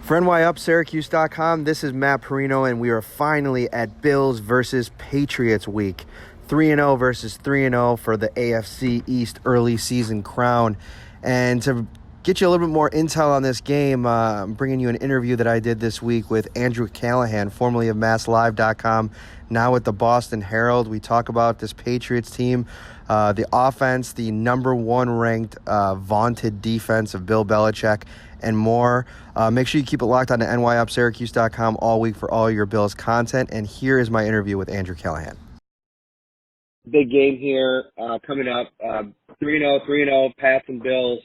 For NYUpSyracuse.com, this is Matt Parrino, and we are finally at Bills versus Patriots week. 3-0 versus 3-0 for the AFC East early season crown. And to get you a little bit more intel on this game, I'm bringing you an interview that I did this week with Andrew Callahan, formerly of MassLive.com, now with the Boston Herald. We talk about this Patriots team, the offense, the number one ranked vaunted defense of Bill Belichick, and more. Make sure you keep it locked on to NYUpSyracuse.com all week for all your Bills content. And here is my interview with Andrew Callahan. Big game here coming up. 3-0, Pats and Bills.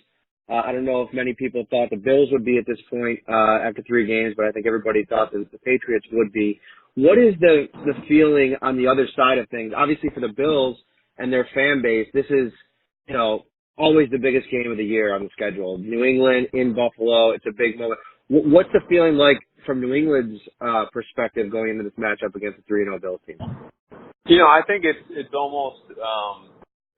I don't know if many people thought the Bills would be at this point after 3 games, but I think everybody thought that the Patriots would be. What is the feeling on the other side of things? Obviously for the Bills and their fan base, this is, always the biggest game of the year on the schedule. New England in Buffalo, it's a big moment. What's the feeling like from New England's perspective going into this matchup against the 3-0 Bills team? I think it's almost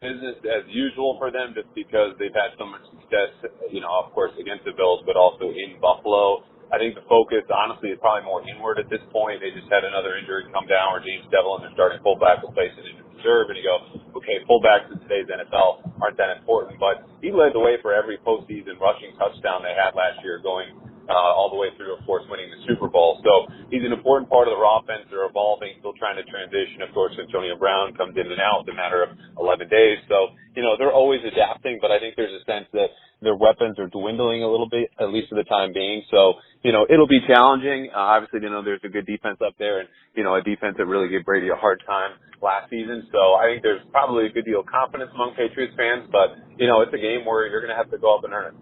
business as usual for them just because they've had so much success, of course, against the Bills, but also in Buffalo. I think the focus, honestly, is probably more inward at this point. They just had another injury come down where James Devlin, their starting fullback, will face an injured reserve, and you go, okay, fullbacks in today's NFL aren't that important, but he led the way for every postseason rushing touchdown they had last year, going all the way through, of course, winning the Super Bowl. So he's an important part of their offense. They're evolving, still trying to transition. Of course, Antonio Brown comes in and out in a matter of 11 days. So, they're always adapting, but I think there's a sense that their weapons are dwindling a little bit, at least for the time being. So, it'll be challenging. Obviously, there's a good defense up there and, a defense that really gave Brady a hard time last season. So I think there's probably a good deal of confidence among Patriots fans, but, it's a game where you're going to have to go up and earn it.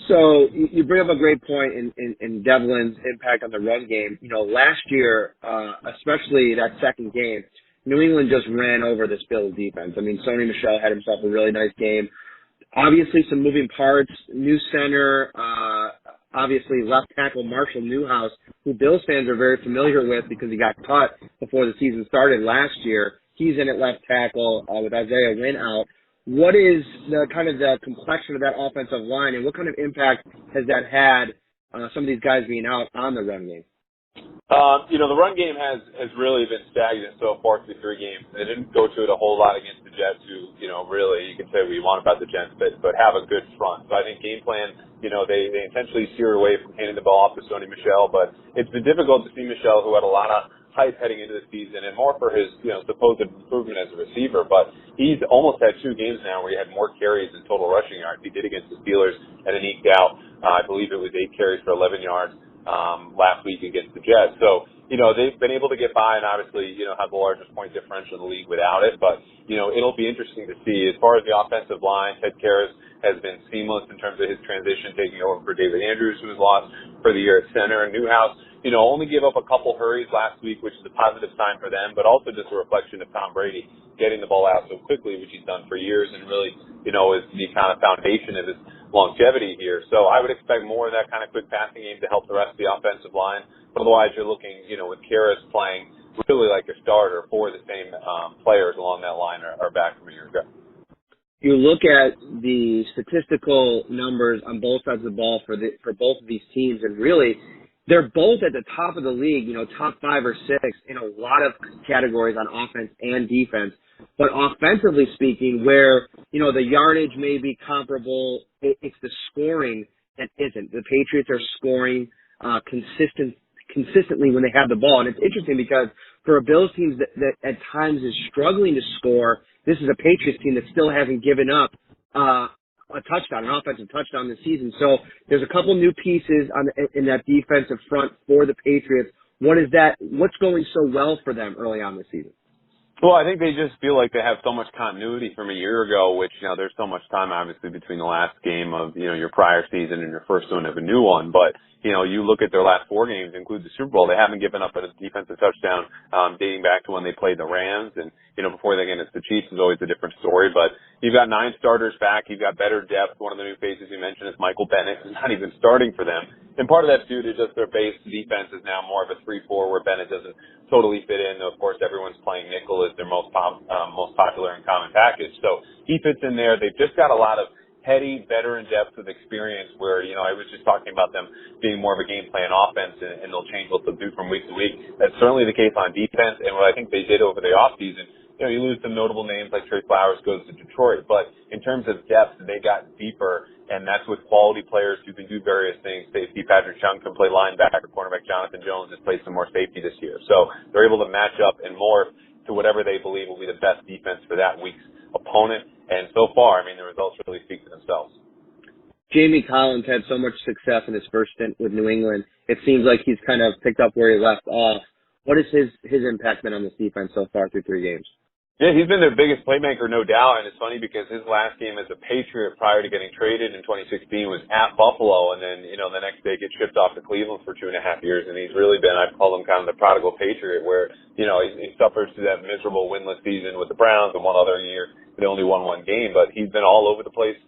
So you bring up a great point in Devlin's impact on the run game. Last year, especially that second game, New England just ran over this Bills defense. I mean, Sony Michel had himself a really nice game. Obviously, some moving parts, new center, obviously left tackle Marshall Newhouse, who Bills fans are very familiar with because he got cut before the season started last year. He's in at left tackle with Isaiah Wynn out. What is the kind of the complexion of that offensive line, and what kind of impact has that had, some of these guys being out on the run game? The run game has really been stagnant so far through 3 games. They didn't go to it a whole lot against the Jets, who, really, you can say what you want about the Jets, but have a good front. So I think game plan, they intentionally steered away from handing the ball off to Sony Michel, but it's been difficult to see Michel, who had a lot of hype heading into the season, and more for his, supposed improvement as a receiver. But he's almost had 2 games now where he had more carries than total rushing yards. He did against the Steelers and an eked out, I believe it was 8 carries for 11 yards last week against the Jets. So, they've been able to get by and obviously, have the largest point differential in the league without it. But, it'll be interesting to see. As far as the offensive line, Ted Karras has been seamless in terms of his transition, taking over for David Andrews, who was lost for the year at center. And Newhouse, only gave up a couple hurries last week, which is a positive sign for them, but also just a reflection of Tom Brady getting the ball out so quickly, which he's done for years and really, is the kind of foundation of his longevity here. So I would expect more of that kind of quick passing game to help the rest of the offensive line. But otherwise, you're looking, with Karras playing really like a starter, 4 of the same players along that line are back from a year ago. You look at the statistical numbers on both sides of the ball for both of these teams, and really, they're both at the top of the league, top 5 or 6 in a lot of categories on offense and defense. But offensively speaking, where, the yardage may be comparable, it's the scoring that isn't. The Patriots are scoring consistently when they have the ball. And it's interesting because for a Bills team that at times is struggling to score, this is a Patriots team that still hasn't given up a touchdown, an offensive touchdown this season. So there's a couple new pieces in that defensive front for the Patriots. What's going so well for them early on this season? Well, I think they just feel like they have so much continuity from a year ago, which, there's so much time, obviously, between the last game of, your prior season and your first one of a new one. But, you look at their last 4 games, include the Super Bowl, they haven't given up a defensive touchdown dating back to when they played the Rams. And, before they get against the Chiefs is always a different story. But you've got 9 starters back. You've got better depth. One of the new faces you mentioned is Michael Bennett, who's not even starting for them. And part of that's due to just their base defense is now more of a 3-4 where Bennett doesn't totally fit in. Of course, everyone's playing nickel as their most popular and common package. So he fits in there. They've just got a lot of heady, veteran depth with experience where, I was just talking about them being more of a game plan offense and they'll change what they'll do from week to week. That's certainly the case on defense, and what I think they did over the offseason, you lose some notable names like Trey Flowers goes to Detroit, but in terms of depth, they got deeper, and that's with quality players who can do various things. Safety Patrick Chung can play linebacker, cornerback Jonathan Jones has played some more safety this year. So they're able to match up and morph to whatever they believe will be the best defense for that week's opponent. And so far, the results really speak for themselves. Jamie Collins had so much success in his first stint with New England. It seems like he's kind of picked up where he left off. What has his impact been on this defense so far through 3 games? Yeah, he's been their biggest playmaker, no doubt, and it's funny because his last game as a Patriot prior to getting traded in 2016 was at Buffalo, and then, the next day gets shipped off to Cleveland for 2.5 years, and he's really been, I'd call him kind of the prodigal Patriot, where, he suffers through that miserable winless season with the Browns and one other year they only won 1 game, but he's been all over the place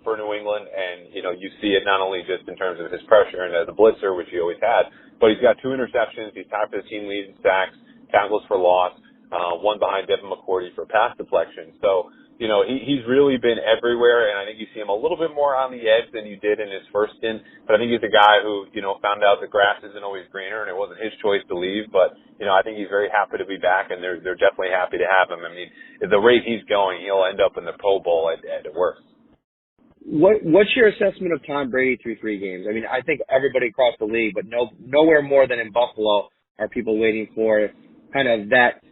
for New England, and, you see it not only just in terms of his pressure and as a blitzer, which he always had, but he's got 2 interceptions, he's tied for the team lead in sacks, tackles for loss, one behind Devin McCourty for pass deflection. So, he's really been everywhere, and I think you see him a little bit more on the edge than you did in his first stint. But I think he's a guy who, found out the grass isn't always greener, and it wasn't his choice to leave. But, I think he's very happy to be back, and they're definitely happy to have him. At the rate he's going, he'll end up in the Pro Bowl at worst. What's your assessment of Tom Brady through 3 games? I think everybody across the league, but nowhere more than in Buffalo are people waiting for kind of that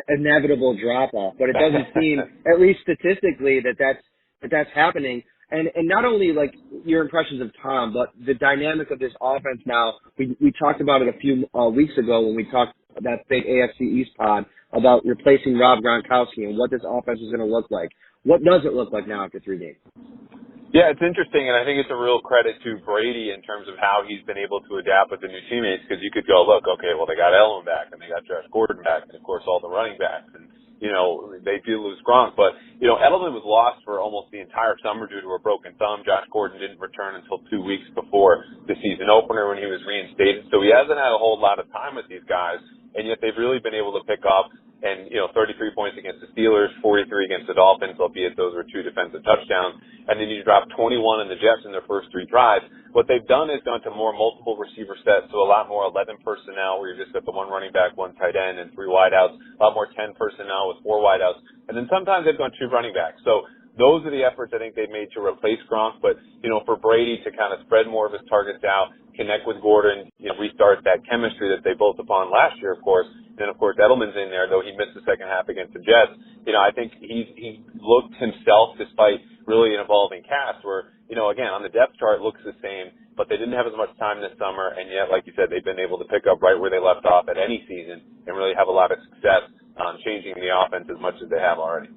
inevitable drop off, but it doesn't seem, at least statistically, that's happening. And not only like your impressions of Tom, but the dynamic of this offense now. We talked about it a few weeks ago when we talked that big AFC East pod about replacing Rob Gronkowski and what this offense is going to look like. What does it look like now after 3 games? Yeah, it's interesting, and I think it's a real credit to Brady in terms of how he's been able to adapt with the new teammates, because you could go, look, okay, well, they got Edelman back, and they got Josh Gordon back, and, of course, all the running backs, and, they do lose Gronk, but, Edelman was lost for almost the entire summer due to a broken thumb. Josh Gordon didn't return until 2 weeks before the season opener when he was reinstated, so he hasn't had a whole lot of time with these guys, and yet they've really been able to pick up. And, 33 points against the Steelers, 43 against the Dolphins, albeit those were 2 defensive touchdowns. And then you drop 21 in the Jets in their first 3 drives. What they've done is gone to more multiple receiver sets, so a lot more 11 personnel where you're just got the 1 running back, 1 tight end, and 3 wideouts. A lot more 10 personnel with 4 wideouts. And then sometimes they've gone 2 running backs. So those are the efforts I think they've made to replace Gronk. But, for Brady to kind of spread more of his targets out, connect with Gordon, restart that chemistry that they built upon last year, of course. And, of course, Edelman's in there, though he missed the second half against the Jets. I think he's looked himself, despite really an evolving cast where, again, on the depth chart looks the same, but they didn't have as much time this summer, and yet, like you said, they've been able to pick up right where they left off at any season and really have a lot of success changing the offense as much as they have already.